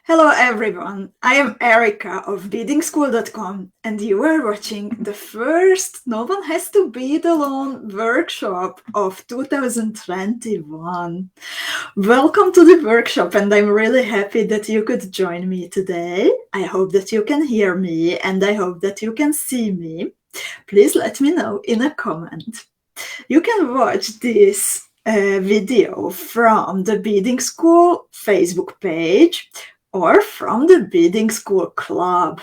Hello everyone, I am Erika of Beadingschool.com and you are watching the first No One Has to Bead Alone workshop of 2021. Welcome to the workshop and I'm really happy that you could join me today. I hope that you can hear me and I hope that you can see me. Please let me know in a comment. You can watch this video from the Beading School Facebook page or from the Beading School Club.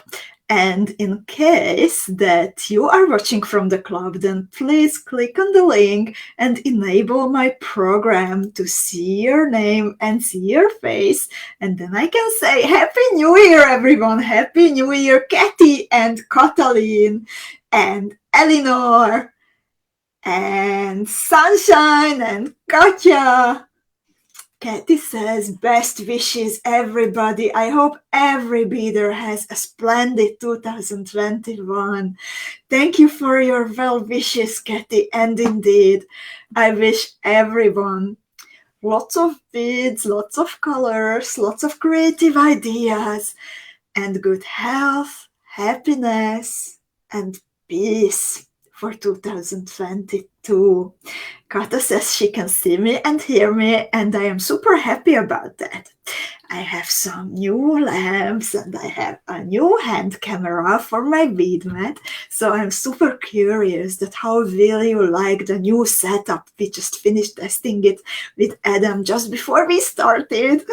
And in case that you are watching from the club, then please click on the link and enable my program to see your name and see your face. And then I can say, Happy New Year, everyone! Happy New Year, Katie and Katalin and Eleanor and Sunshine and Katya. Katie says, best wishes, everybody. I hope every beader has a splendid 2021. Thank you for your well wishes, Katie. And indeed, I wish everyone lots of beads, lots of colors, lots of creative ideas, and good health, happiness, and peace for 2022. Kata says she can see me and hear me, and I am super happy about that. I have some new lamps and I have a new hand camera for my bead mat, so I'm super curious that how will you like the new setup. We just finished testing it with Adam just before we started.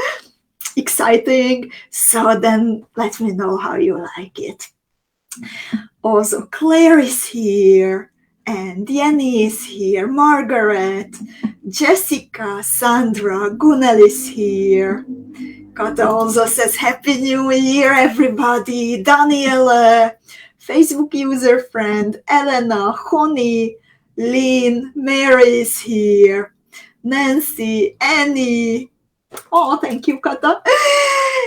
Exciting. So then let me know how you like it. Also, Claire is here, and Jenny is here, Margaret, Jessica, Sandra, Gunel is here. Kata also says, Happy New Year, everybody. Daniela, Facebook user friend, Elena, Honey, Lynn, Mary is here, Nancy, Annie. Oh, thank you, Kata.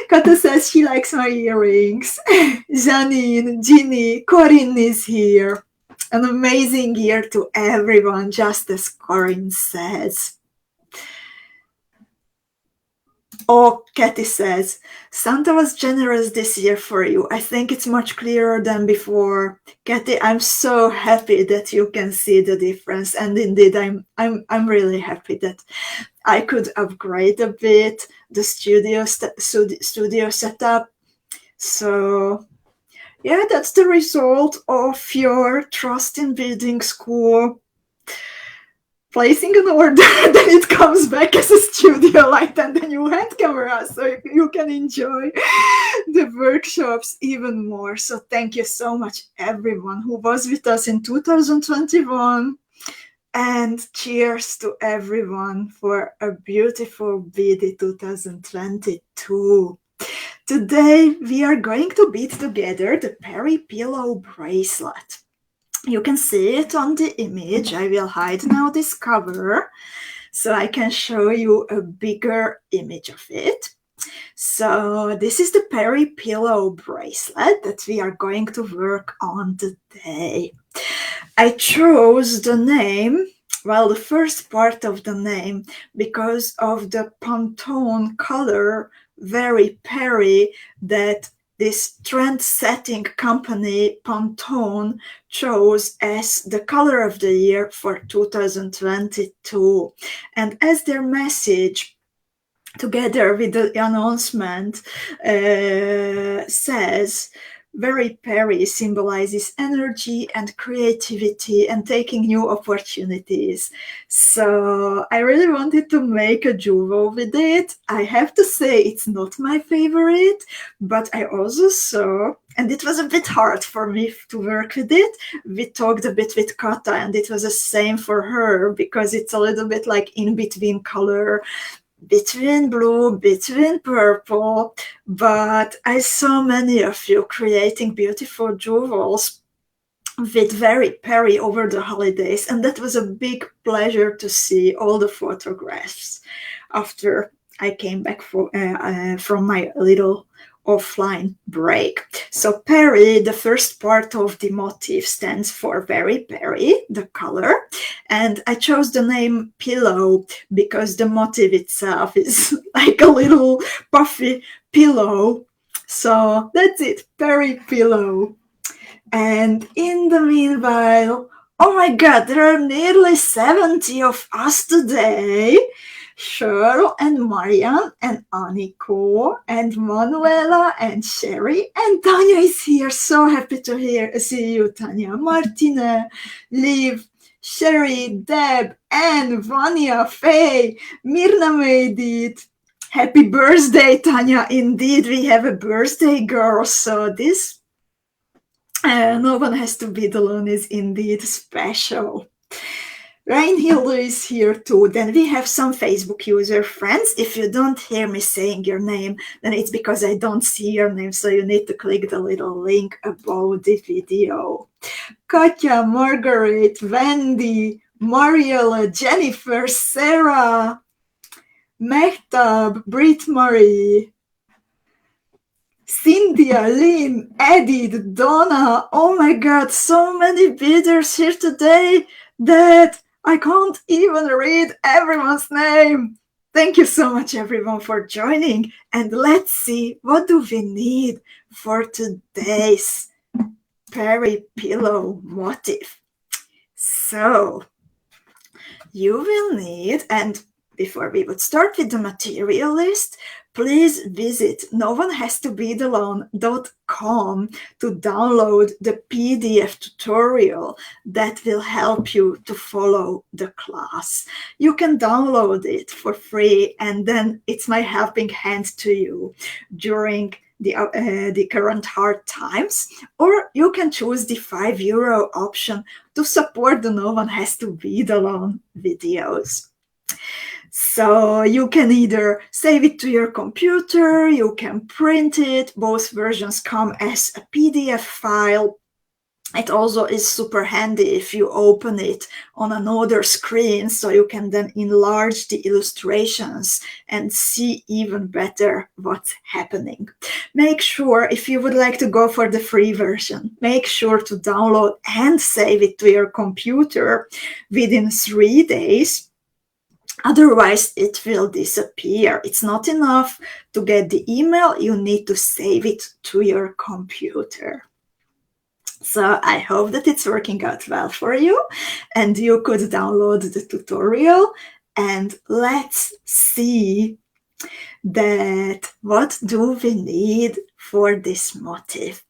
Kata says she likes my earrings. Janine, Ginny, Corinne is here. An amazing year to everyone, just as Corinne says. Oh, Katie says, Santa was generous this year for you. I think it's much clearer than before. Katie, I'm so happy that you can see the difference. And indeed, I'm really happy that I could upgrade a bit the studio setup. So yeah, that's the result of your trust in Beading School. Placing an order, then it comes back as a studio light and the new hand camera, so you can enjoy the workshops even more. So thank you so much, everyone who was with us in 2021. And cheers to everyone for a beautiful beady 2022. Today, we are going to bead together the Peri Pillow bracelet. You can see it on the image. I will hide now this cover so I can show you a bigger image of it. So this is the Peri Pillow bracelet that we are going to work on today. I chose the name, well, the first part of the name, because of the Pantone color, very Peri, that this trend-setting company, Pantone, chose as the color of the year for 2022. And as their message, together with the announcement, says, very Peri symbolizes energy and creativity and taking new opportunities. So I really wanted to make a jewel with it. I have to say it's not my favorite, but I also saw, and it was a bit hard for me to work with it. We talked a bit with Kata and it was the same for her because it's a little bit like in between color, between blue, between purple, but I saw many of you creating beautiful jewels with very Peri over the holidays, and that was a big pleasure to see all the photographs after I came back from my little offline break. So Peri, the first part of the motif, stands for very Peri, the color, and I chose the name Pillow because the motif itself is like a little puffy Pillow. So that's it, Peri Pillow. And in the meanwhile, oh my god, there are nearly 70 of us today. Cheryl and Marian and Aniko and Manuela and Sherry and Tanya is here. So happy to see you, Tanya. Martina, Liv, Sherry, Deb, Anne, Vanya, Faye, Mirna made it. Happy birthday, Tanya. Indeed, we have a birthday girl. So this No One Has to Bead Alone is indeed special. Reinhilde is here too. Then we have some Facebook user friends. If you don't hear me saying your name, then it's because I don't see your name, so you need to click the little link above the video. Katya, Margaret, Wendy, Mariela, Jennifer, Sarah, Mehtab, Brit Marie, Cynthia, Lynn, Edith, Donna. Oh my god, so many bidders here today that I can't even read everyone's name. Thank you so much, everyone, for joining. And let's see, what do we need for today's Peri Pillow motif? So, you will need, and before we would start with the material list, please visit noonehas2beadalone.com to download the PDF tutorial that will help you to follow the class. You can download it for free, and then it's my helping hand to you during the current hard times, or you can choose the €5 option to support the No One Has to Bead Alone videos. So you can either save it to your computer, you can print it. Both versions come as a PDF file. It also is super handy if you open it on another screen, so you can then enlarge the illustrations and see even better what's happening. Make sure, if you would like to go for the free version, make sure to download and save it to your computer within 3 days. Otherwise, it will disappear. It's not enough to get the email. You need to save it to your computer. So I hope that it's working out well for you and you could download the tutorial. And let's see that what do we need for this motif.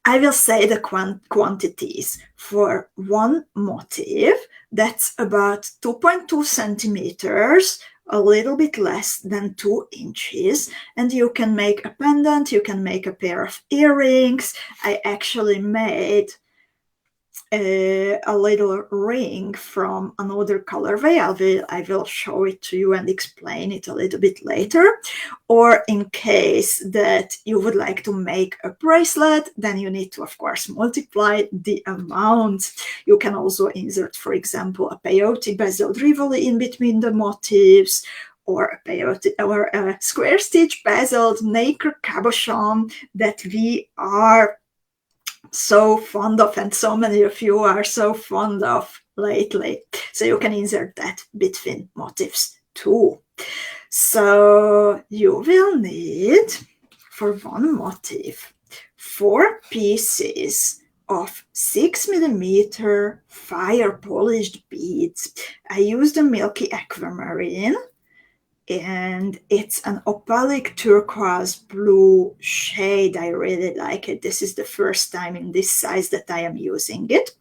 I will say the quantities for one motif. That's about 2.2 centimeters, a little bit less than 2 inches. And you can make a pendant, you can make a pair of earrings. I actually made a little ring from another colorway. I will show it to you and explain it a little bit later. Or in case that you would like to make a bracelet, then you need to, of course, multiply the amount. You can also insert, for example, a peyote bezeled rivoli in between the motifs, or a peyote or a square stitch bezeled nacre cabochon that we are so fond of, and so many of you are so fond of lately. So you can insert that between motifs too. So you will need, for one motif, 4 pieces of 6mm fire polished beads. I used a milky aquamarine, and it's an opaque turquoise blue shade. I really like it. This is the first time in this size that I am using it.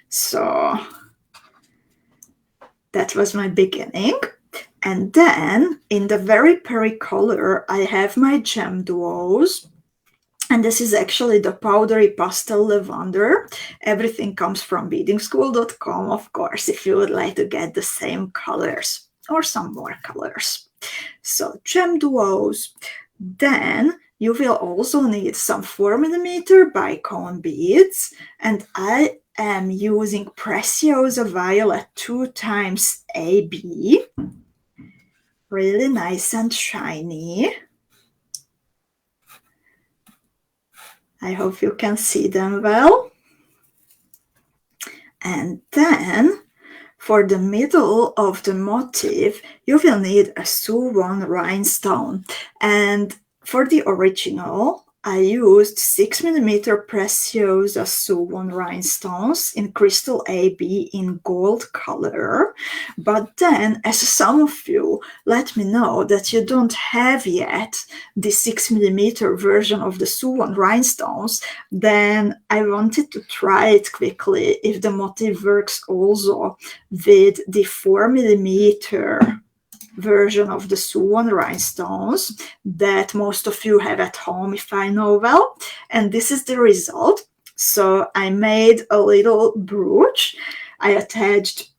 So that was my beginning. And then in the very Peri color, I have my GEMDUOs. And this is actually the powdery pastel lavender. Everything comes from beadingschool.com, of course, if you would like to get the same colors or some more colors. So GEMDUOs. Then you will also need some 4mm BICONE beads, and I am using PRECIOSA Violet 2x AB. Really nice and shiny. I hope you can see them well. And then for the middle of the motif, you will need a suwon rhinestone. And For the original, I used 6mm PRECIOSA Suwon rhinestones in crystal AB in gold color. But then, as some of you let me know that you don't have yet the 6mm version of the Suwon rhinestones, then I wanted to try it quickly if the motif works also with the 4mm version of the Suwon rhinestones that most of you have at home, if I know well. And this is the result. So I made a little brooch. I attached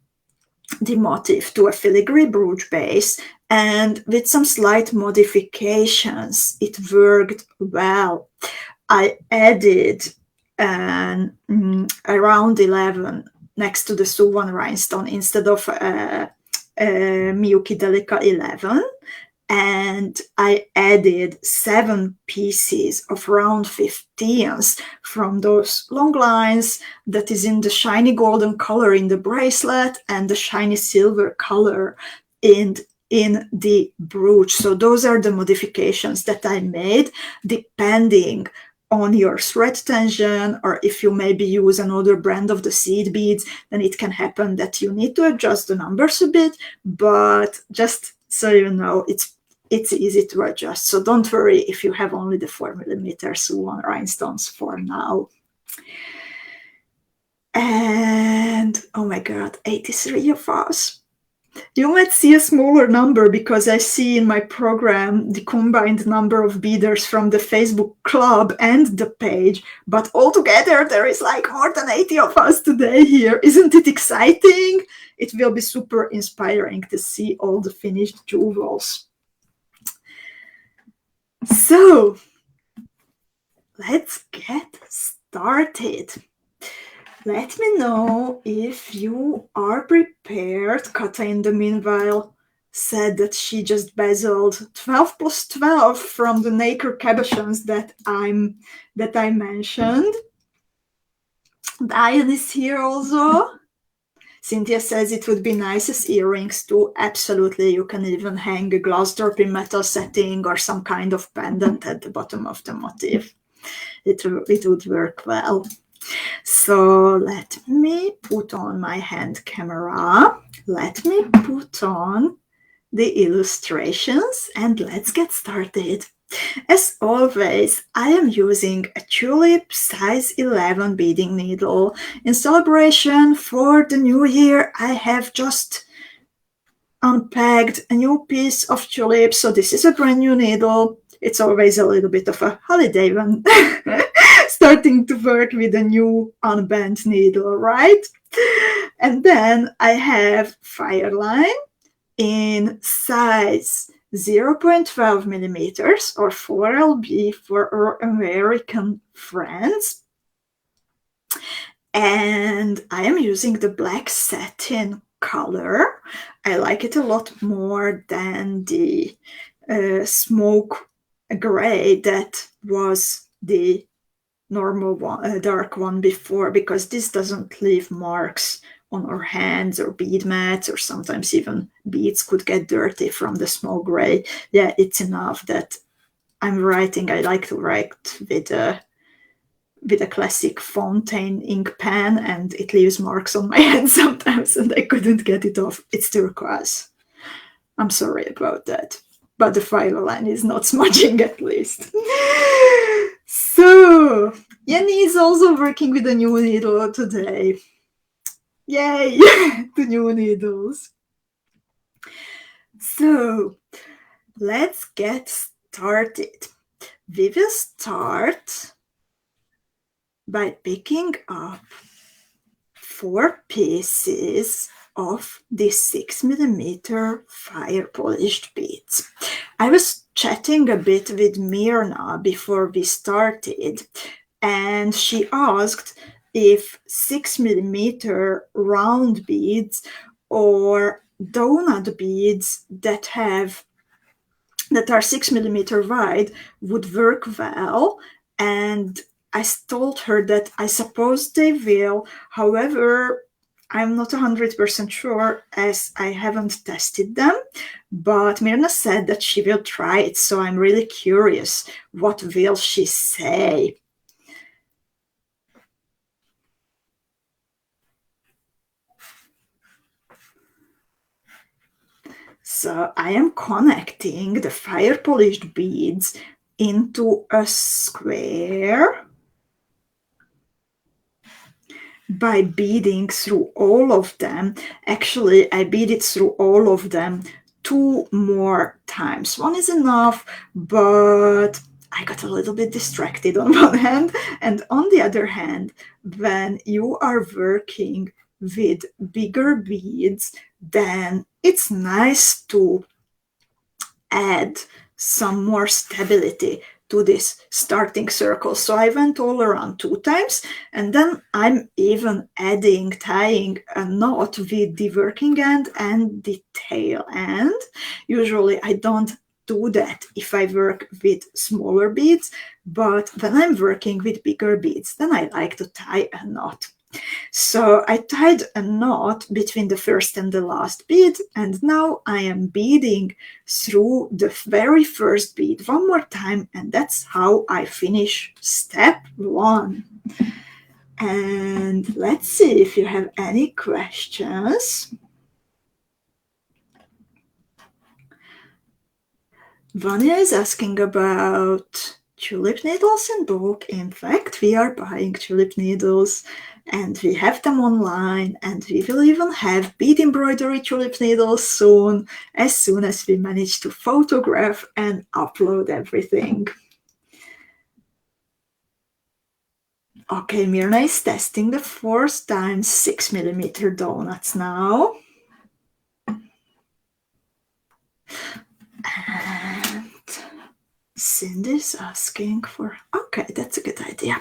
the motif to a filigree brooch base, and with some slight modifications, it worked well. I added an around 11 next to the Suwon rhinestone instead of MIYUKI DELICA 11, and I added 7 pieces of round 15s from those long lines that is in the shiny golden color in the bracelet and the shiny silver color in the brooch. So those are the modifications that I made depending on your thread tension, or if you maybe use another brand of the seed beads, then it can happen that you need to adjust the numbers a bit, but just so you know, it's easy to adjust. So don't worry if you have only the 4mm Suwon rhinestones for now. And oh my God, 83 of us. You might see a smaller number because I see in my program the combined number of beaders from the Facebook club and the page, but altogether there is like more than 80 of us today here. Isn't it exciting? It will be super inspiring to see all the finished jewels. So let's get started. Let me know if you are prepared. Kata, in the meanwhile, said that she just bezeled 12 plus 12 from the nacre cabochons that I mentioned. Diane is here also. Cynthia says it would be nice as earrings too. Absolutely, you can even hang a glass drop in metal setting or some kind of pendant at the bottom of the motif. It would work well. So let me put on my hand camera. Let me put on the illustrations and let's get started. As always, I am using a tulip size 11 beading needle. In celebration for the new year, I have just unpacked a new piece of tulip. So this is a brand new needle. It's always a little bit of a holiday one. Starting to work with a new unbent needle, right? And then I have FIRELINE in size 0.12 millimeters or 4LB for our American friends. And I am using the black satin color. I like it a lot more than the smoke gray that was the normal one, dark one before, because this doesn't leave marks on our hands or bead mats, or sometimes even beads could get dirty from the smoke gray. Yeah, it's enough that I'm writing. I like to write with a classic fountain ink pen, and it leaves marks on my hand sometimes, and I couldn't get it off. It's turquoise. I'm sorry about that, but the FIRELINE is not smudging at least. So Yenny is also working with a new needle today. Yay, the new needles. So let's get started. We will start by picking up 4 pieces of the 6mm fire polished beads. I was chatting a bit with Mirna before we started, and she asked if 6mm round beads or donut beads that are 6mm wide would work well, and I told her that I suppose they will. However, I'm not 100% sure as I haven't tested them. but Myrna said that she will try it, so I'm really curious. What will she say? So I am connecting the fire polished beads into a square by beading through all of them. Actually, I beaded through all of them 2 more times. 1 is enough, but I got a little bit distracted on one hand, and on the other hand, when you are working with bigger beads, then it's nice to add some more stability to this starting circle. So I went all around 2 times, and then I'm even tying a knot with the working end and the tail end. Usually I don't do that if I work with smaller beads, but when I'm working with bigger beads, then I like to tie a knot. So I tied a knot between the first and the last bead, and now I am beading through the very first bead 1 more time, and that's how I finish step 1. And let's see if you have any questions. Vanya is asking about tulip needles in bulk. In fact, we are buying tulip needles and we have them online, and we will even have bead embroidery tulip needles soon as we manage to photograph and upload everything. Okay, Myrna is testing the 4 times 6mm donuts now. And Cindy's asking for, okay, that's a good idea.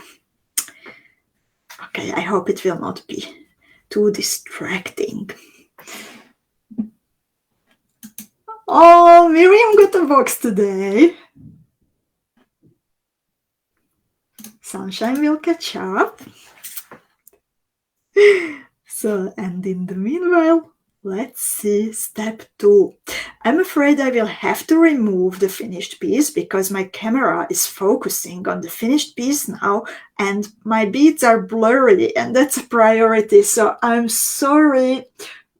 Okay, I hope it will not be too distracting. Oh, Miriam got a box today. Sunshine will catch up. So, and in the meanwhile, let's see step 2. I'm afraid I will have to remove the finished piece because my camera is focusing on the finished piece now and my beads are blurry, and that's a priority. So I'm sorry,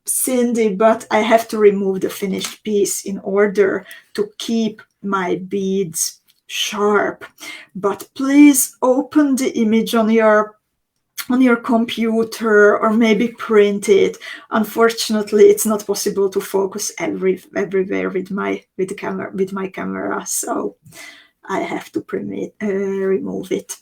Cindy, but I have to remove the finished piece in order to keep my beads sharp. But please open the image on your computer or maybe print it. Unfortunately, it's not possible to focus everywhere with my camera, so I have to remove it.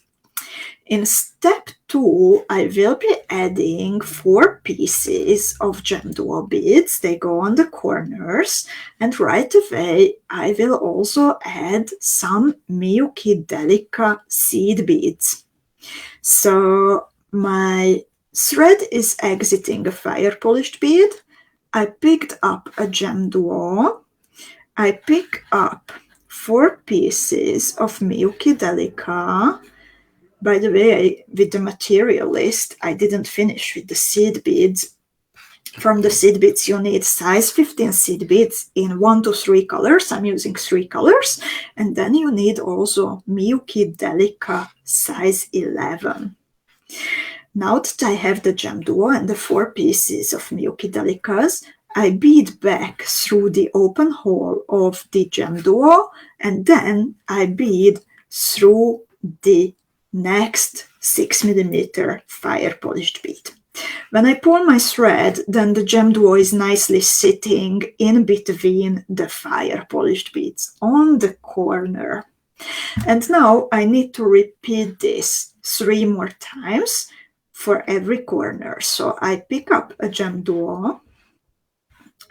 In step 2, I will be adding 4 pieces of GEMDUO beads. They go on the corners, and right away I will also add some MIYUKI DELICA seed beads. So my thread is exiting a fire polished bead. I picked up a GEMDUO. I pick up 4 pieces of MIYUKI DELICA. By the way, with the material list, I didn't finish with the seed beads. From the seed beads, you need size 15 seed beads in 1 to 3 colors. I'm using 3 colors. And then you need also MIYUKI DELICA size 11. Now that I have the GEMDUO and the 4 pieces of MIYUKI DELICAs, I bead back through the open hole of the GEMDUO, and then I bead through the next 6mm fire polished bead. When I pull my thread, then the GEMDUO is nicely sitting in between the fire polished beads on the corner. And now I need to repeat this 3 more times for every corner. So I pick up a GEMDUO,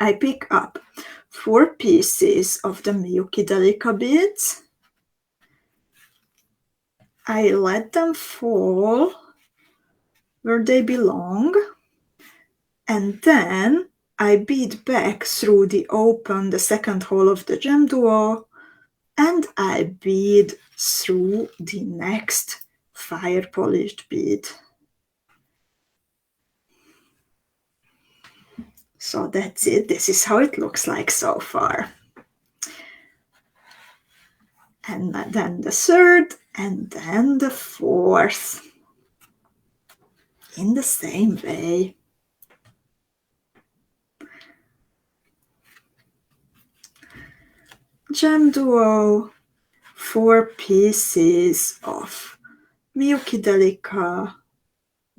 I pick up 4 pieces of the MIYUKI DELICA beads, I let them fall where they belong, and then I bead back through the second hole of the GEMDUO, and I bead through the next fire polished bead. So that's it. This is how it looks like so far. And then the third, and then the fourth. In the same way. GEMDUO, 4 pieces of MIYUKI DELICA,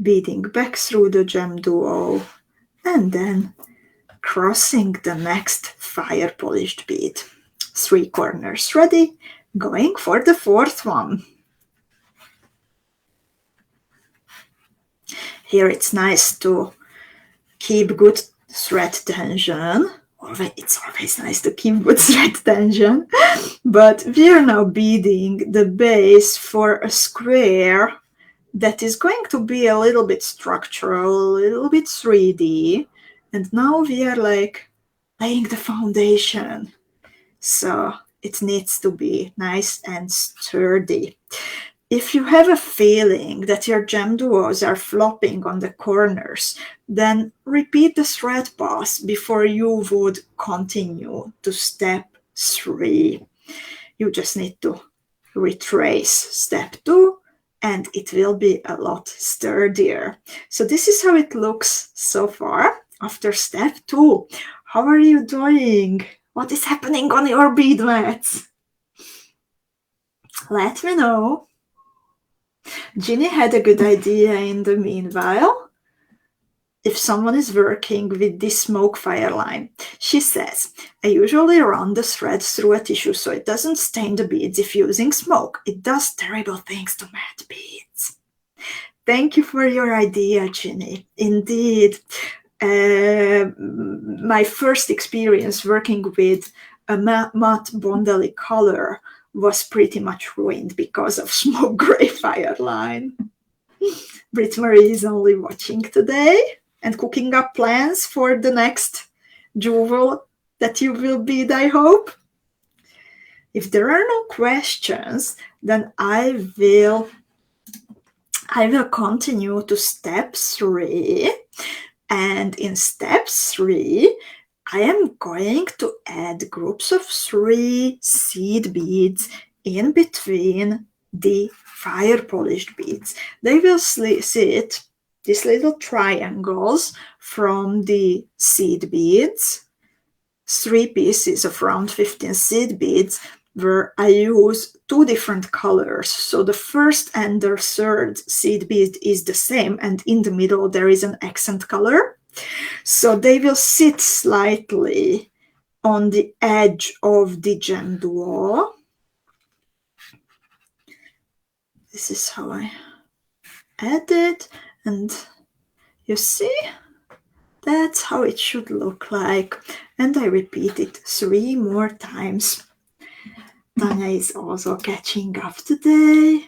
beading back through the GEMDUO, and then crossing the next fire polished bead. 3 corners ready, going for the fourth one. Here it's nice to keep good thread tension. It's always nice to keep good thread tension. But we are now beading the base for a square that is going to be a little bit structural, a little bit 3D. And now we are like laying the foundation. So it needs to be nice and sturdy. If you have a feeling that your GEMDUOs are flopping on the corners, then repeat the thread pass before you would continue to step 3. You just need to retrace step 2 and it will be a lot sturdier. So this is how it looks so far after step 2. How are you doing? What is happening on your bead mats? Let me know. Ginny had a good idea in the meanwhile. If someone is working with this smoke FIRELINE, she says, I usually run the thread through a tissue so it doesn't stain the beads if using smoke. It does terrible things to matte beads. Thank you for your idea, Ginny. Indeed, my first experience working with a matte Bondelli color was pretty much ruined because of smoke gray FIRELINE. Brit Marie is only watching today and cooking up plans for the next jewel that you will bead, I hope. If there are no questions, then I will continue to step 3. And in step 3, I am going to add groups of 3 seed beads in between the fire polished beads. They will sit, these little triangles from the seed beads, 3 pieces of round 15 seed beads, where I use 2 different colors. So the first and the third seed bead is the same, and in the middle there is an accent color. So they will sit slightly on the edge of the GEMDUO. This is how I add it, and you see, that's how it should look like. And I repeat it 3 more times. Tanya is also catching up today,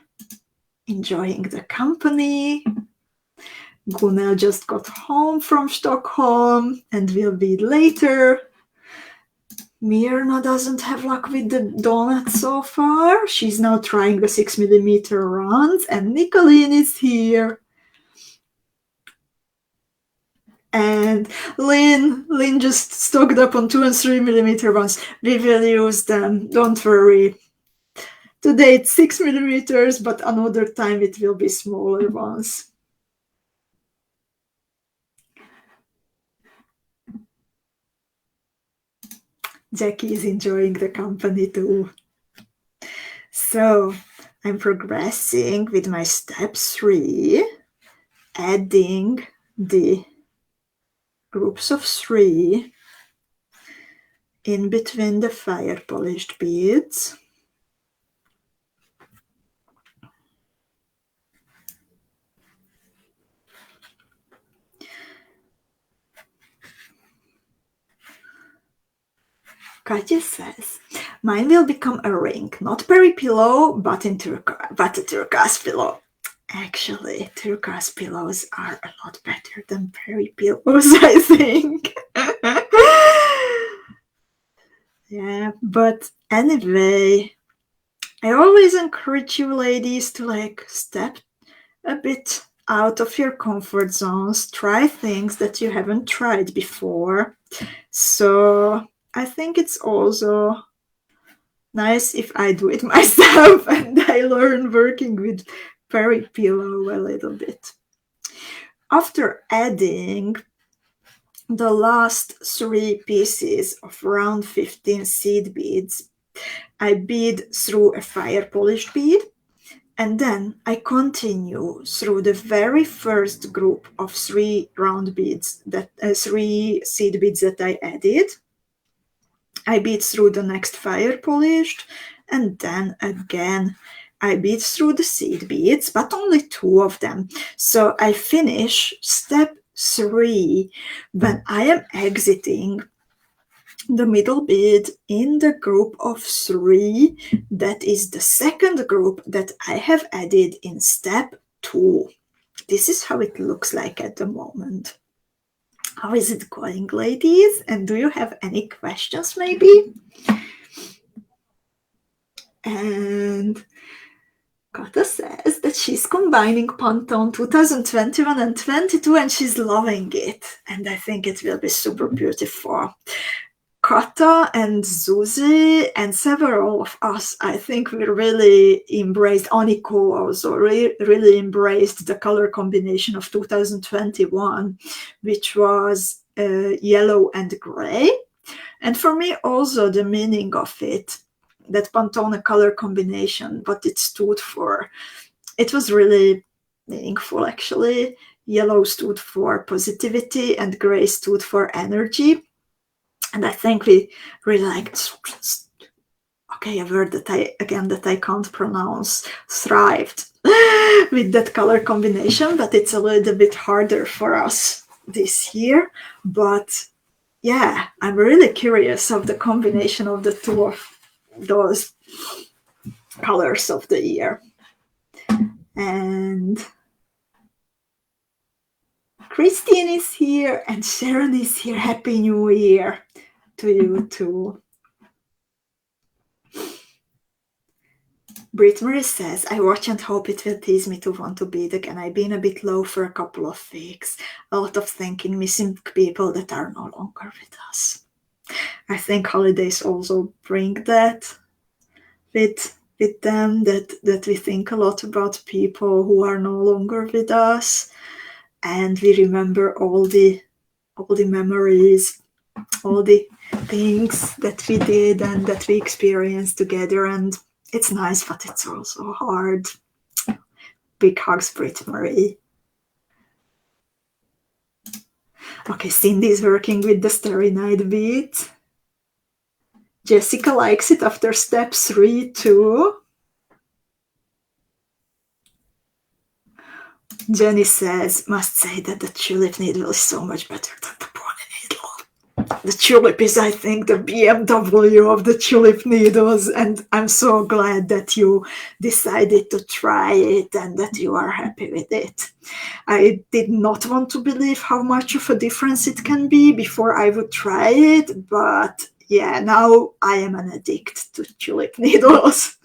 enjoying the company. Gunnel just got home from Stockholm and will bead later. Mirna doesn't have luck with the donut so far. She's now trying the 6mm runs, and Nicolene is here. And Lynn just stocked up on 2 and 3mm ones. We will use them, don't worry. Today it's 6mm, but another time it will be smaller ones. Jackie is enjoying the company too. So I'm progressing with my step 3, adding the groups of 3 in between the fire polished beads. Katya says, mine will become a ring, not Peri Pillow, but a turquoise pillow. Actually, turquoise pillows are a lot better than Peri Pillows, I think. Yeah, but anyway, I always encourage you ladies to like step a bit out of your comfort zones, try things that you haven't tried before. So I think it's also nice if I do it myself and I learn working with Peri Pillow a little bit. After adding the last 3 pieces of round 15 seed beads, I bead through a fire polished bead, and then I continue through the very first group of 3 round beads, 3 seed beads that I added. I bead through the next fire polished, and then again I bead through the seed beads, but only 2 of them. So I finish step 3 when I am exiting the middle bead in the group of 3. That is the second group that I have added in step 2. This is how it looks like at the moment. How is it going, ladies? And do you have any questions maybe? And Kata says that she's combining Pantone 2021 and 22 and she's loving it. And I think it will be super beautiful. Kata and Zuzi and several of us, I think we really embraced, Aniko also really embraced the color combination of 2021, which was yellow and gray. And for me also the meaning of it, that Pantone color combination, what it stood for, it was really meaningful actually. Yellow stood for positivity and gray stood for energy. And I think we really liked, okay, a word that I can't pronounce, thrived with that color combination, but it's a little bit harder for us this year. But yeah, I'm really curious of the combination of the 2 of those colors of the year. And Christine is here and Sharon is here. Happy New Year to you too. Britt Marie says, I watch and hope it will tease me to want to bead again. I've been a bit low for a couple of weeks. A lot of thinking, missing people that are no longer with us. I think holidays also bring that with them, that we think a lot about people who are no longer with us, and we remember all the memories, all the things that we did and that we experienced together, and it's nice, but it's also hard. Big hugs, Britt Marie. Okay, Cindy's working with the Starry Night bead. Jessica likes it after step 3 too. Jenny says, must say that the tulip needle is so much better than the pony needle. The tulip is, I think, the BMW of the tulip needles, and I'm so glad that you decided to try it and that you are happy with it. I did not want to believe how much of a difference it can be before I would try it, but yeah, now I am an addict to tulip needles.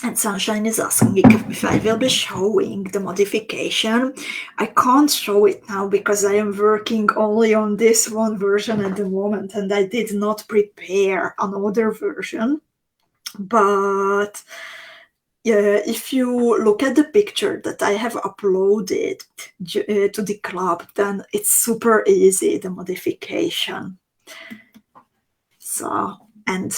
And Sunshine is asking if I will be showing the modification. I can't show it now because I am working only on this one version at the moment and I did not prepare another version. But yeah, if you look at the picture that I have uploaded to the club, then it's super easy, the modification. So, and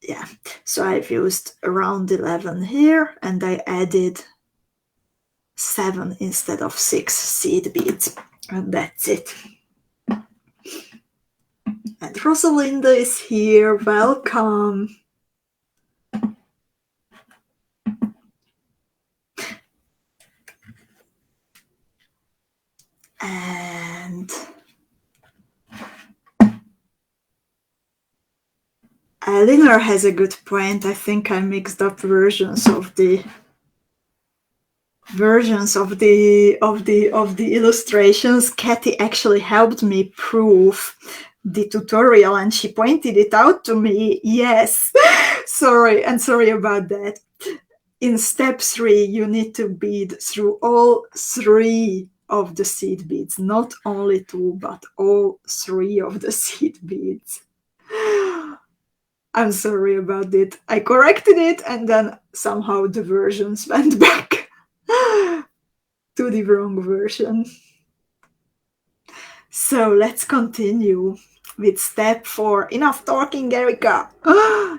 yeah, so I've used around 11 here and I added 7 instead of 6 seed beads, and that's it. And Rosalinda is here, welcome. And Eleanor has a good point. I think I mixed up versions of the illustrations. Kathy actually helped me proof the tutorial and she pointed it out to me. Yes, sorry about that. In step 3, you need to bead through all 3 of the seed beads, not only 2, but all 3 of the seed beads. I'm sorry about it. I corrected it and then somehow the versions went back to the wrong version. So let's continue with step 4. Enough talking, Erika.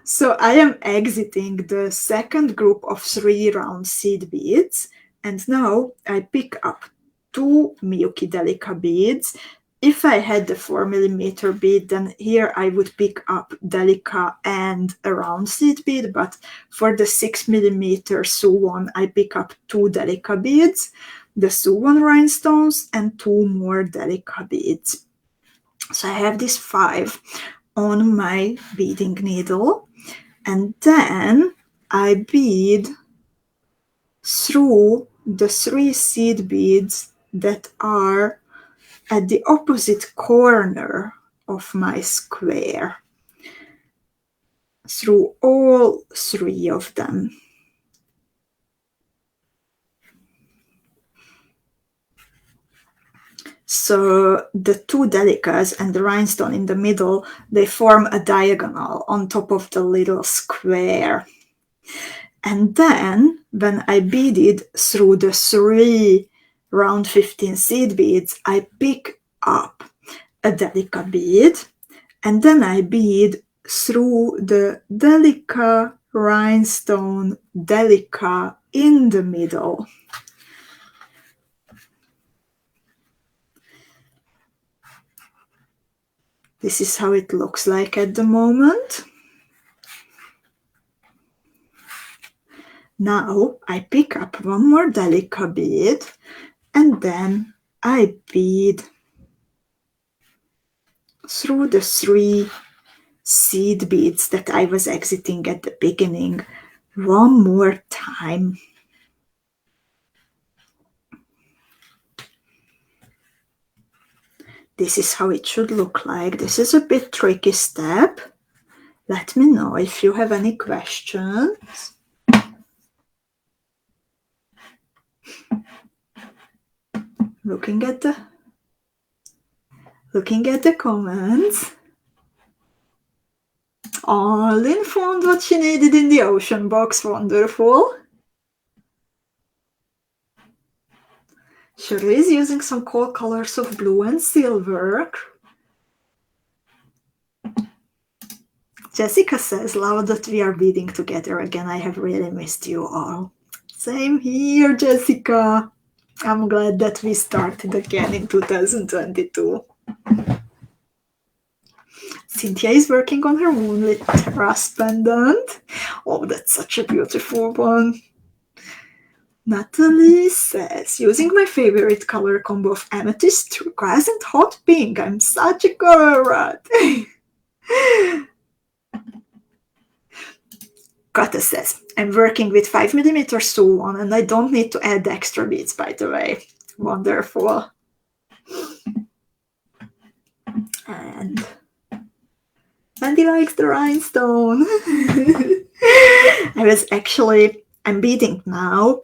So I am exiting the second group of 3 round seed beads, and now I pick up 2 MIYUKI DELICA beads. If I had the 4mm bead, then here I would pick up DELICA and a round seed bead, but for the 6mm Suwon, I pick up 2 DELICA beads, the Suwon rhinestones, and 2 more DELICA beads. So I have these 5 on my beading needle, and then I bead through the 3 seed beads that are at the opposite corner of my square, through all 3 of them. So the 2 delicas and the rhinestone in the middle, they form a diagonal on top of the little square. And then when I beaded through the 3 round 15 seed beads, I pick up a DELICA bead, and then I bead through the DELICA rhinestone DELICA in the middle. This is how it looks like at the moment. Now I pick up 1 more DELICA bead, and then I bead through the 3 seed beads that I was exiting at the beginning 1 more time. This is how it should look like. This is a bit tricky step. Let me know if you have any questions. Looking at the comments. Oh, Lynn found what she needed in the ocean box. Wonderful. Shirley is using some cool colors of blue and silver. Jessica says, love that we are beading together again. I have really missed you all. Same here, Jessica. I'm glad that we started again in 2022. Cynthia is working on her moonlit terrace pendant. Oh, that's such a beautiful one. Natalie says, using my favorite color combo of amethyst, turquoise, and hot pink. I'm such a color rat. Kata says, I'm working with 5mm Suwon, and I don't need to add extra beads, by the way. Wonderful. And Mandy likes the rhinestone. I'm beading now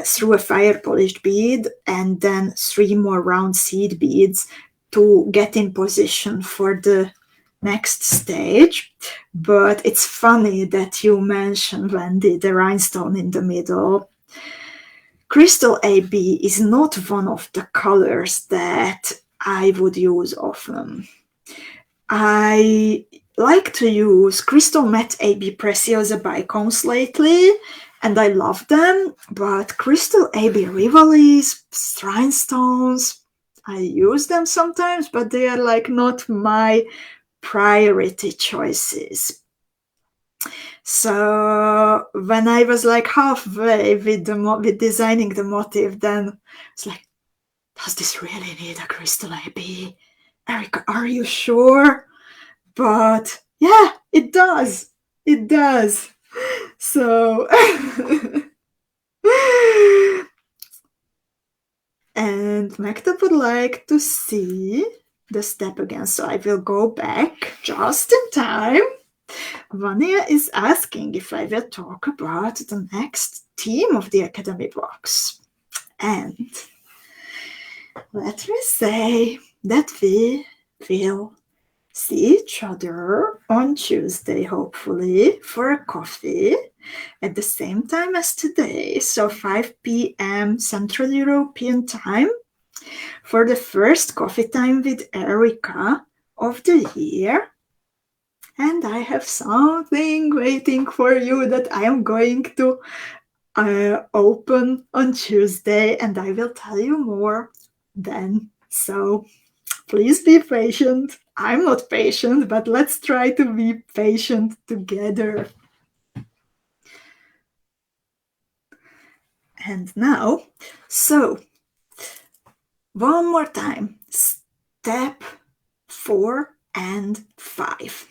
through a fire polished bead and then 3 more round seed beads to get in position for the next stage. But it's funny that you mentioned, Wendy, the rhinestone in the middle. Crystal AB is not one of the colors that I would use often. I like to use Crystal Matte AB PRECIOSA BICONES lately, and I love them, but Crystal AB Rivolis, rhinestones, I use them sometimes, but they are like not my priority choices. So when I was like halfway with designing the motif, then it's like, does this really need a Crystal AB? Erika, are you sure? But yeah, it does. It does. So and Magda would like to see the step again, so I will go back just in time. Vania is asking if I will talk about the next theme of the Academy box. And let me say that we will see each other on Tuesday, hopefully, for a coffee at the same time as today, so 5 p.m. Central European time, for the first coffee time with Erika of the year. And I have something waiting for you that I am going to open on Tuesday, and I will tell you more then. So please be patient. I'm not patient, but let's try to be patient together. And now, so one more time, step 4 and 5.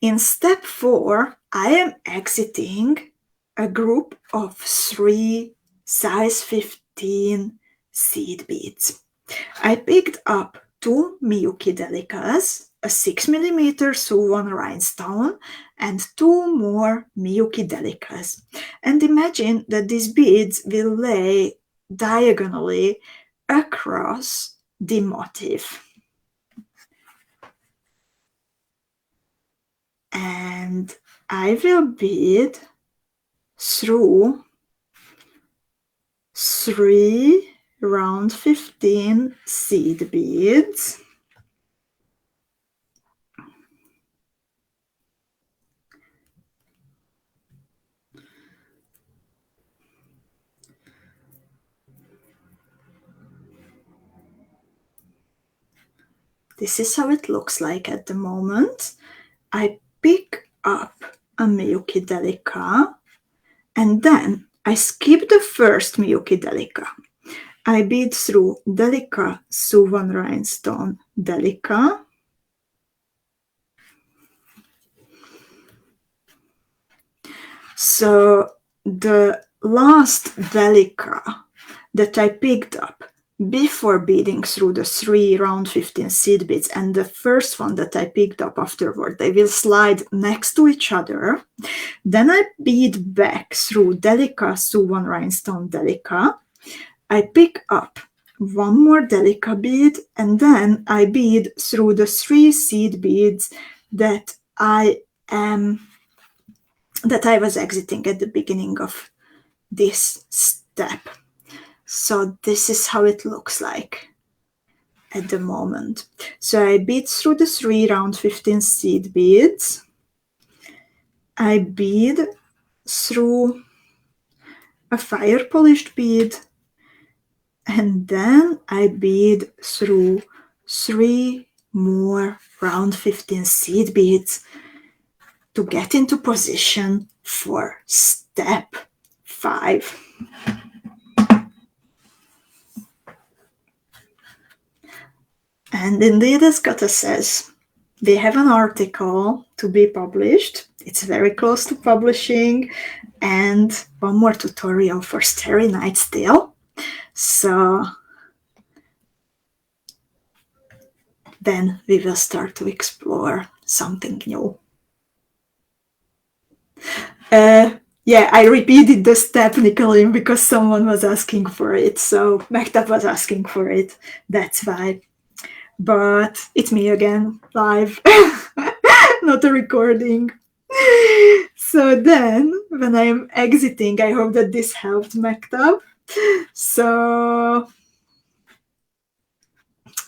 In step 4, I am exiting a group of 3 size 15 seed beads. I picked up 2 MIYUKI DELICAs, a 6mm 𝐶1 rhinestone, and 2 more MIYUKI DELICAs. And imagine that these beads will lay diagonally across the motif. And I will bead through 3 round 15 seed beads. This is how it looks like at the moment. I pick up a MIYUKI DELICA, and then I skip the first MIYUKI DELICA. I bead through DELICA 𝐶1 rhinestone DELICA, so the last DELICA that I picked up before beading through the 3 round 15 seed beads and the first one that I picked up afterward, they will slide next to each other. Then I bead back through DELICA 𝐶1 rhinestone DELICA. I pick up one more DELICA bead, and then I bead through the 3 seed beads that I was exiting at the beginning of this step. So this is how it looks like at the moment. So I bead through the 3 round 15 seed beads. I bead through a fire polished bead, and then I bead through 3 more round 15 seed beads to get into position for step 5. And indeed, as Kata says, we have an article to be published. It's very close to publishing, and one more tutorial for Starry Night still. So then we will start to explore something new. Yeah, I repeated this technically because someone was asking for it. So Mehtap was asking for it. That's why. But it's me again, live, not a recording. So then, when I'm exiting, I hope that this helped Mehtap. So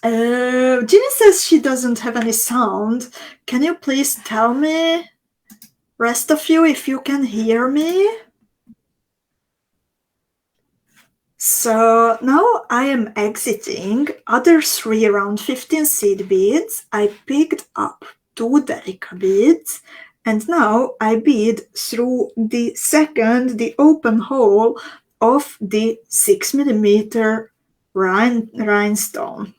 Ginny says she doesn't have any sound. Can you please tell me, rest of you, if you can hear me? So now I am exiting other 3 round 15 seed beads. I picked up 2 DELICA beads, and now I bead through the second, the open hole of the 6mm rhinestone.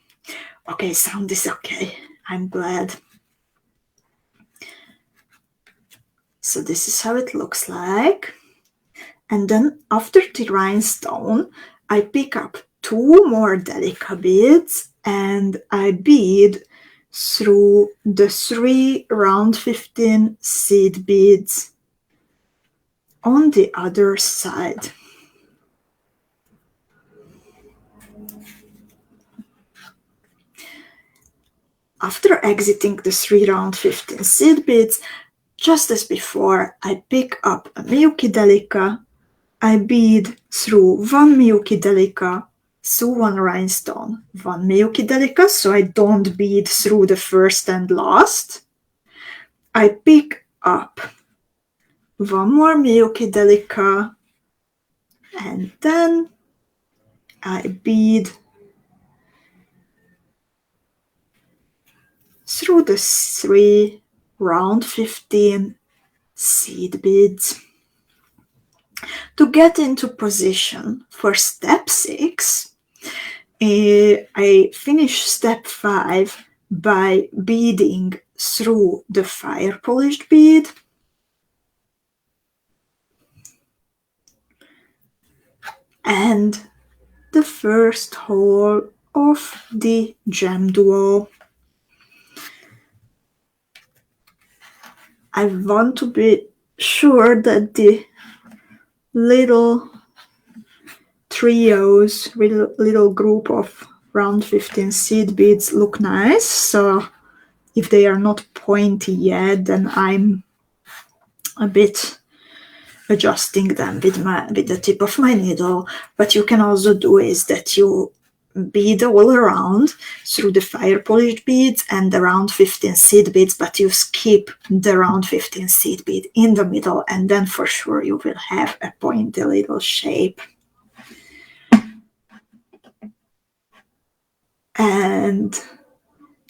Okay, sound is okay. I'm glad. So this is how it looks like. And then after the rhinestone, I pick up 2 more DELICA beads and I bead through the 3 round 15 seed beads on the other side. After exiting the 3 round 15 seed beads, just as before, I pick up a MIYUKI DELICA, I bead through 1 MIYUKI DELICA, through 1 rhinestone, 1 MIYUKI DELICA, so I don't bead through the first and last. I pick up 1 more MIYUKI DELICA, and then I bead through the 3 round 15 seed beads. To get into position for step 6, I finish step 5 by beading through the fire polished bead and the first hole of the GEMDUO. I want to be sure that the little trios, little group of round 15 seed beads look nice, so if they are not pointy yet, then I'm a bit adjusting them with the tip of my needle. But you can also do is that you bead all around through the fire polished beads and the round 15 seed beads, but you skip the round 15 seed bead in the middle, and then for sure you will have a pointy little shape. And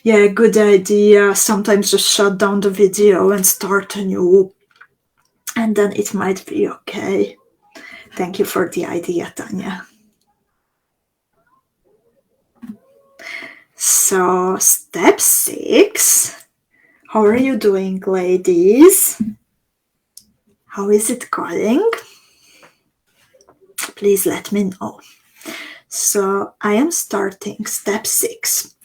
yeah, good idea. Sometimes just shut down the video and start anew, and then it might be okay. Thank you for the idea, Tanya. So, step 6. How are you doing, ladies? How is it going? Please let me know. So, I am starting step 6,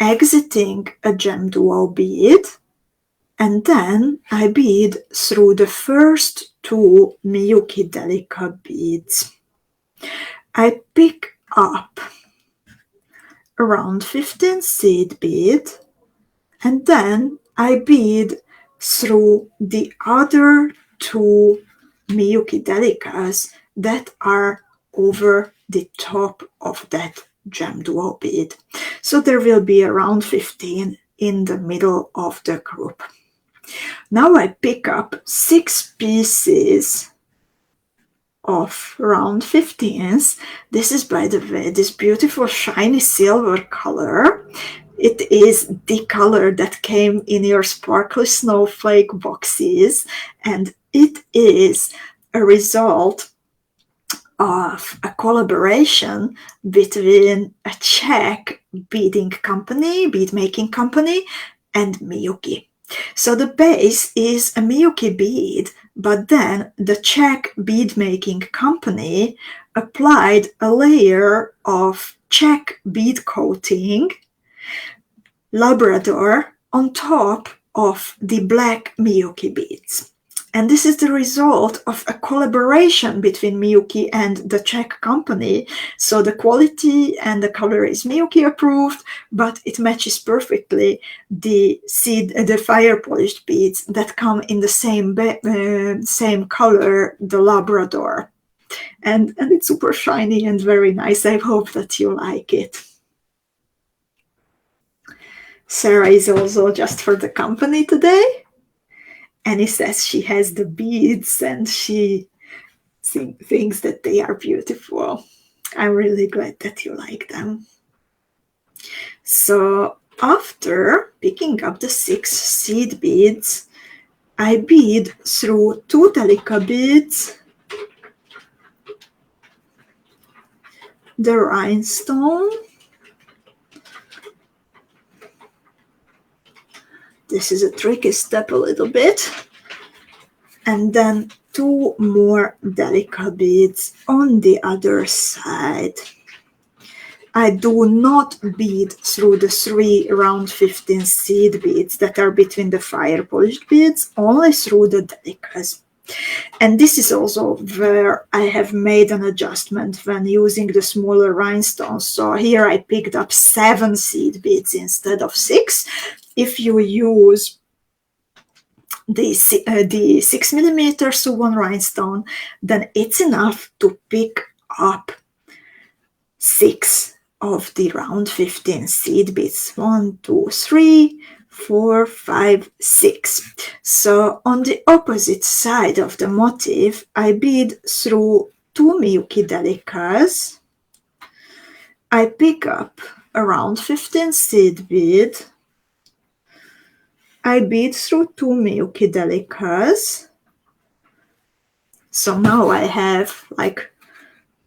exiting a GEMDUO bead, and then I bead through the first 2 MIYUKI DELICA beads. I pick up around 15 seed bead, and then I bead through the other 2 MIYUKI DELICAs that are over the top of that GEMDUO bead. So there will be around 15 in the middle of the group. Now I pick up 6 pieces of round 15s. This is, by the way, this beautiful shiny silver color. It is the color that came in your sparkly snowflake boxes, and it is a result of a collaboration between a Czech beading company, bead making company, and MIYUKI. So the base is a MIYUKI bead, but then the Czech bead making company applied a layer of Czech bead coating, Labrador, on top of the black MIYUKI beads. And this is the result of a collaboration between MIYUKI and the Czech company. So the quality and the color is MIYUKI approved, but it matches perfectly the fire polished beads that come in the same color, the Labrador. And it's super shiny and very nice. I hope that you like it. Sarah is also just for the company today. Annie says she has the beads and she thinks that they are beautiful. I'm really glad that you like them. So after picking up the 6 seed beads, I bead through 2 DELICA beads, the rhinestone. This is a tricky step a little bit. And then 2 more DELICA beads on the other side. I do not bead through the 3 round 15 seed beads that are between the fire polished beads, only through the delicas. And this is also where I have made an adjustment when using the smaller rhinestones. So here I picked up 7 seed beads instead of 6. If you use the 6mm suwon rhinestone, then it's enough to pick up 6 of the round 15 seed beads. 1, 2, 3, 4, 5, 6. So on the opposite side of the motif, I bead through 2 MIYUKI delicas. I pick up a round 15 seed bead. I bead through 2 MIYUKI delicas. So now I have, like,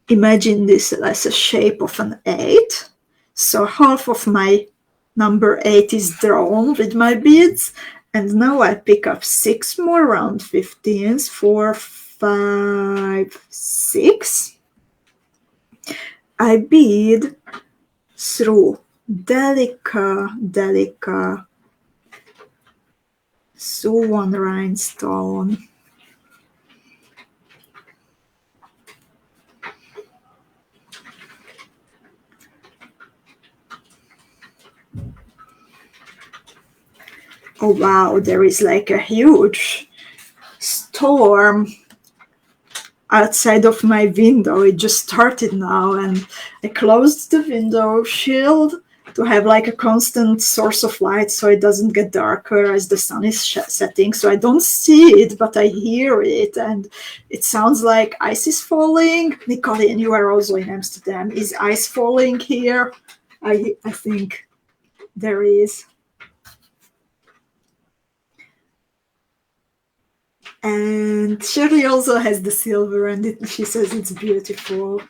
imagine this as a shape of an 8. So half of my number 8 is drawn with my beads. And now I pick up 6 more round 15s, 4, 5, 6. I bead through DELICA suwon rhinestone. Oh wow, there is like a huge storm outside of my window. It just started now, and I closed the window shield to have like a constant source of light so it doesn't get darker as the sun is setting. So I don't see it, but I hear it, and it sounds like ice is falling. Nicole, you are also in Amsterdam. Is ice falling here? I think there is. And Shirley also has the silver, and she says it's beautiful.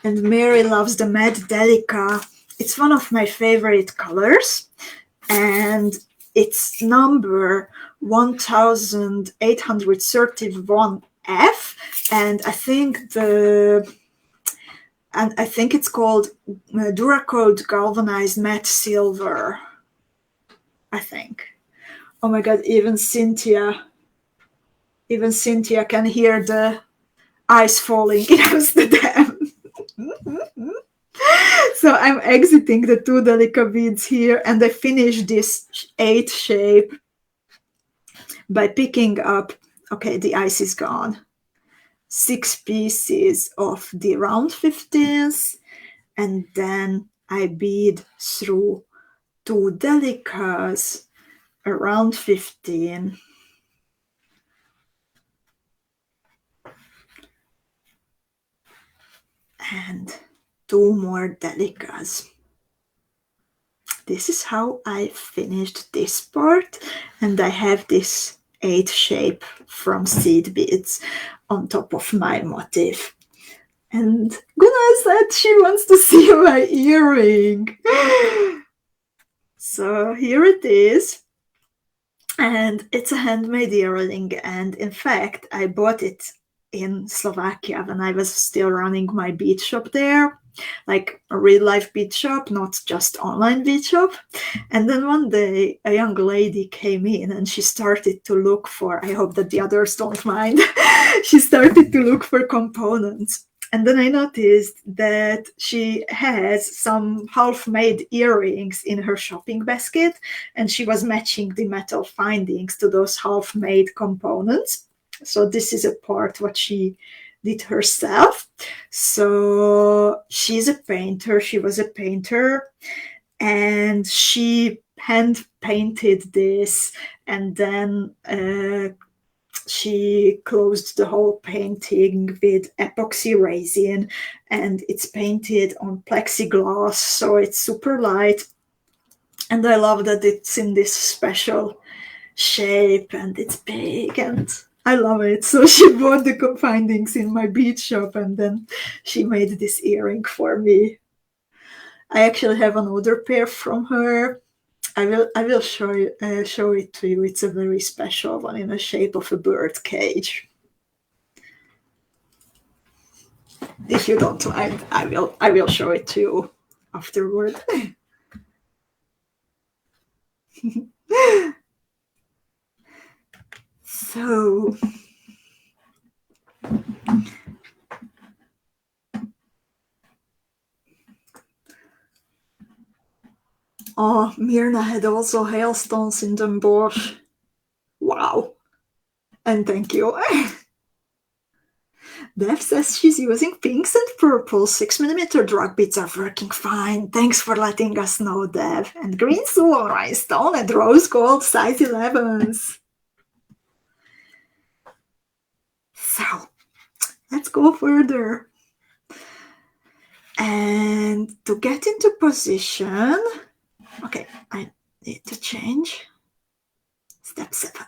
And Mary loves the matte Delica. It's one of my favorite colors, and it's number 1831F, and I think it's called Duracode Galvanized Matte Silver, I think. Oh my god, even Cynthia can hear the ice falling in Amsterdam. So I'm exiting the 2 Delica beads here, and I finish this 8 shape by picking up, okay, the ice is gone, 6 pieces of the round 15s, and then I bead through 2 Delicas around 15, and 2 more Delicas. This is how I finished this part, and I have this 8 shape from seed beads on top of my motif. And Gunnar said she wants to see my earring. So here it is, and it's a handmade earring, and in fact I bought it in Slovakia when I was still running my bead shop there, like a real life bead shop, not just online bead shop. And then one day a young lady came in and she started to look for, I hope that the others don't mind, she started to look for components. And then I noticed that she has some half-made earrings in her shopping basket, and she was matching the metal findings to those half-made components. So this is a part what she did herself. So she's a painter. She was a painter, and she hand painted this, and then she closed the whole painting with epoxy resin, and it's painted on plexiglass, so it's super light. And I love that it's in this special shape, and it's big, and I love it. So she bought the findings in my bead shop, and then she made this earring for me. I actually have another pair from her. I will show it to you. It's a very special one in the shape of a bird cage. If you don't mind, I will show it to you afterward. So, oh, Myrna had also hailstones in the bush. Wow. And thank you. Dev says she's using pinks and purples. 6mm drug beads are working fine. Thanks for letting us know, Dev. And green swan rhinestone and rose gold size 11s. So, let's go further. And to get into position, okay, I need to change. Step 7.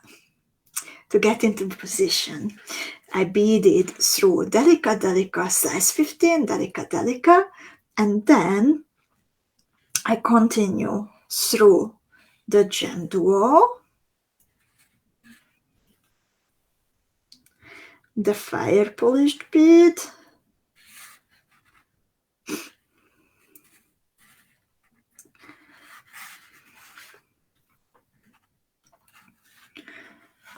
To get into position, I beaded through DELICA size 15, DELICA, and then I continue through the GEMDUO, the fire polished bead,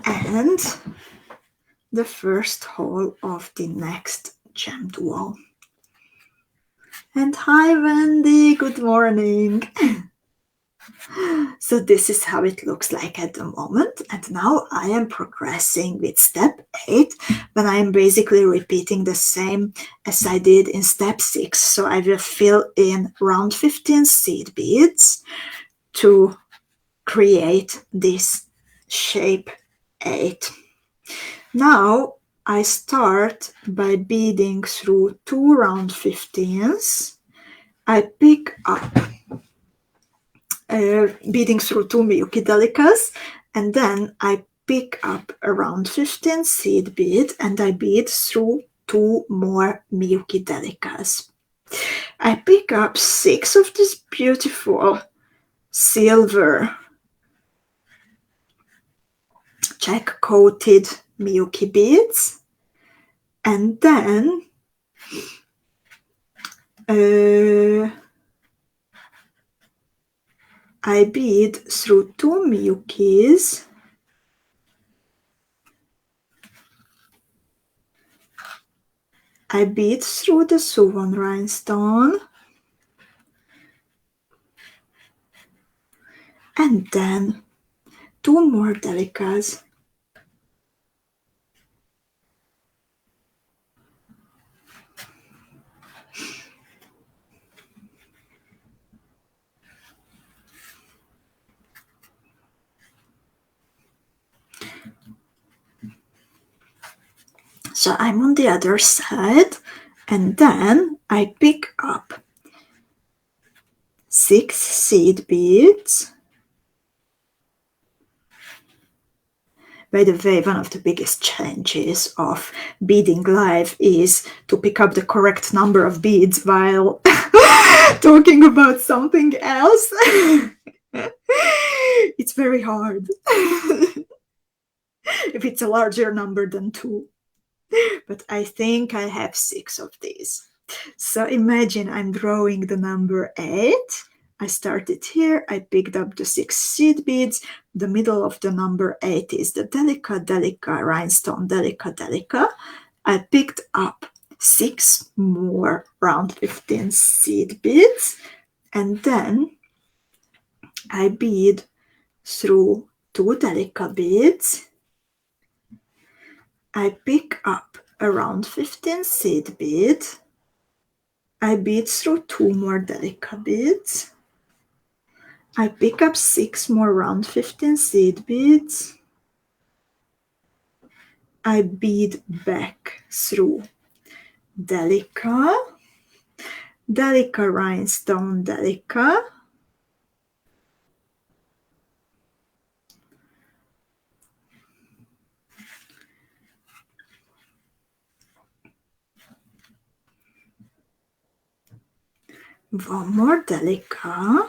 and the first hole of the next GEMDUO. And hi Wendy, good morning. So this is how it looks like at the moment, and now I am progressing with step 8, when I am basically repeating the same as I did in step 6. So I will fill in round 15 seed beads to create this shape 8. Now I start by beading through 2 round 15s. I pick up beading through 2 MIYUKI delicas, and then I pick up a round 15 seed bead and I bead through 2 more MIYUKI delicas. I pick up 6 of these beautiful silver check-coated MIYUKI beads, and then I bead through 2 MIYUKIs, I bead through the swan rhinestone, and then 2 more delicas. So I'm on the other side, and then I pick up 6 seed beads. By the way, one of the biggest challenges of beading live is to pick up the correct number of beads while talking about something else. It's very hard if it's a larger number than 2. But I think I have 6 of these. So imagine I'm drawing the number 8. I started here, I picked up the 6 seed beads. The middle of the number 8 is the DELICA, rhinestone, DELICA. I picked up 6 more round 15 seed beads, and then I bead through 2 DELICA beads. I pick up a round 15 seed bead. I bead through 2 more DELICA beads. I pick up 6 more round 15 seed beads. I bead back through DELICA, rhinestone, DELICA. One more DELICA.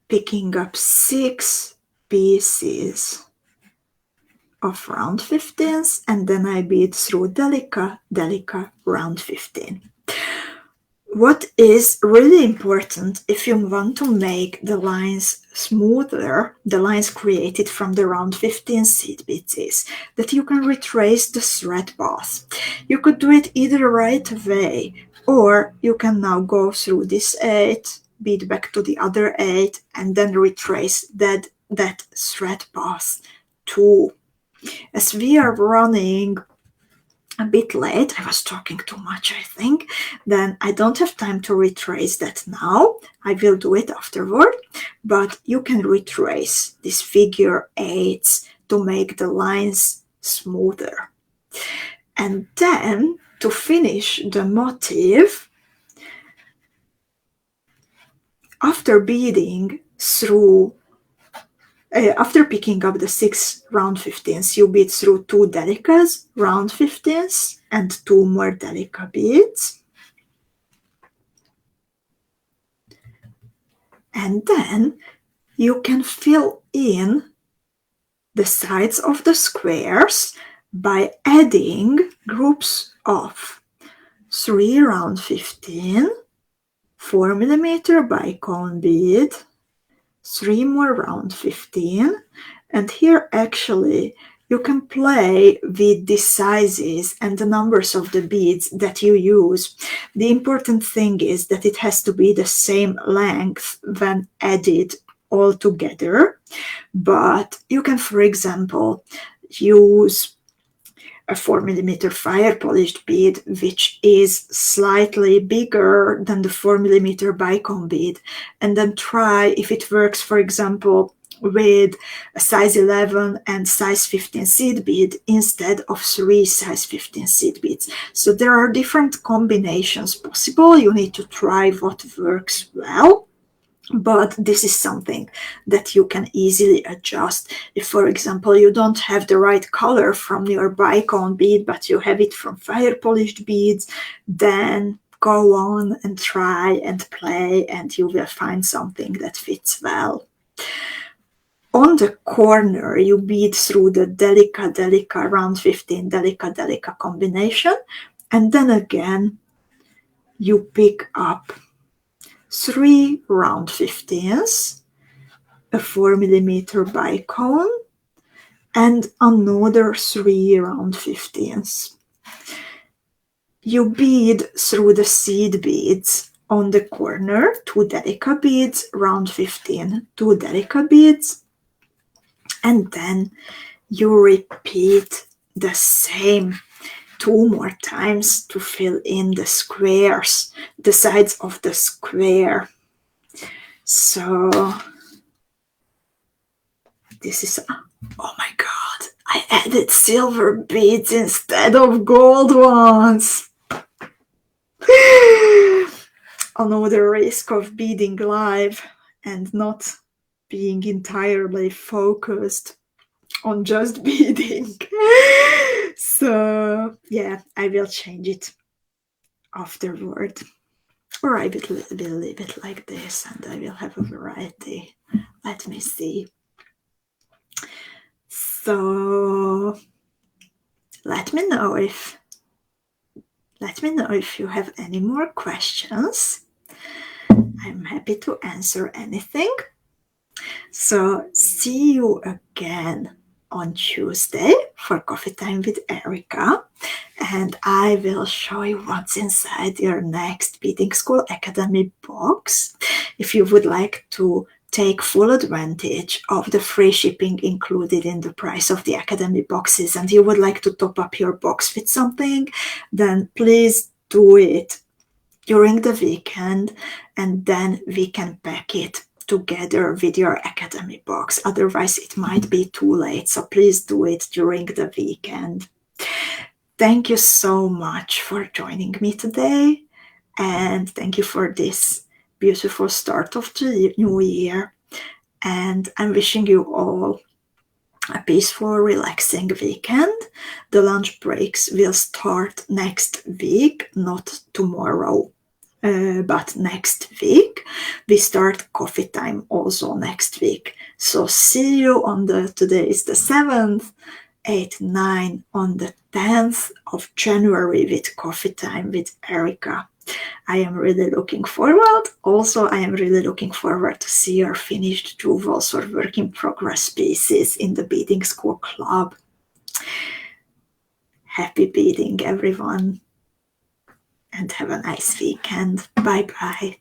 Picking up 6 pieces of round 15s, and then I bead through DELICA, DELICA, round 15. What is really important if you want to make the lines smoother, the lines created from the round 15 seed beads, is that you can retrace the thread path. You could do it either right away, or you can now go through this 8, bead back to the other 8, and then retrace that thread path too. As we are running a bit late, I was talking too much, I think, then I don't have time to retrace that now. I will do it afterward, but you can retrace these figure 8s to make the lines smoother. And then to finish the motif, after beading through after picking up the 6 round 15s, you bead through 2 DELICAs, round 15s, and 2 more DELICA beads. And then you can fill in the sides of the squares by adding groups of 3 round 15, 4mm BICONE bead, 3 more round 15, and here actually you can play with the sizes and the numbers of the beads that you use. The important thing is that it has to be the same length when added all together, but you can, for example, use a 4mm fire polished bead, which is slightly bigger than the 4mm BICONE bead, and then try if it works, for example, with a size 11 and size 15 seed bead instead of 3 size 15 seed beads. So there are different combinations possible. You need to try what works well. But this is something that you can easily adjust. If, for example, you don't have the right color from your BICONE bead, but you have it from fire polished beads, then go on and try and play, and you will find something that fits well. On the corner, you bead through the DELICA, DELICA, round 15, DELICA, DELICA combination, and then again, you pick up 3 round 15s, a 4mm BICONE, and another 3 round 15s. You bead through the seed beads on the corner, 2 DELICA beads, round 15, 2 DELICA beads, and then you repeat the same 2 more times to fill in the squares, the sides of the square. So this is, oh my god, I added silver beads instead of gold ones. Another risk of beading live and not being entirely focused on just beading. So yeah, I will change it afterward, or I will leave it like this and I will have a variety. Let me see. So let me know if you have any more questions. I'm happy to answer anything. So see you again on Tuesday for Coffee Time with Erika, and I will show you what's inside your next Beading School Academy box. If you would like to take full advantage of the free shipping included in the price of the Academy boxes, and you would like to top up your box with something, then please do it during the weekend, and then we can pack it together with your Academy box. Otherwise, it might be too late, so please do it during the weekend. Thank you so much for joining me today, and thank you for this beautiful start of the new year. And I'm wishing you all a peaceful, relaxing weekend. The lunch breaks will start next week, not tomorrow, but next week. We start coffee time also next week. So see you on today is the 7th, 8, 9 on the 10th of January with Coffee Time with Erika. I am really looking forward. Also, I am really looking forward to see your finished jewels or work in progress pieces in the Beading School Club. Happy beading, everyone, and have a nice weekend. Bye bye.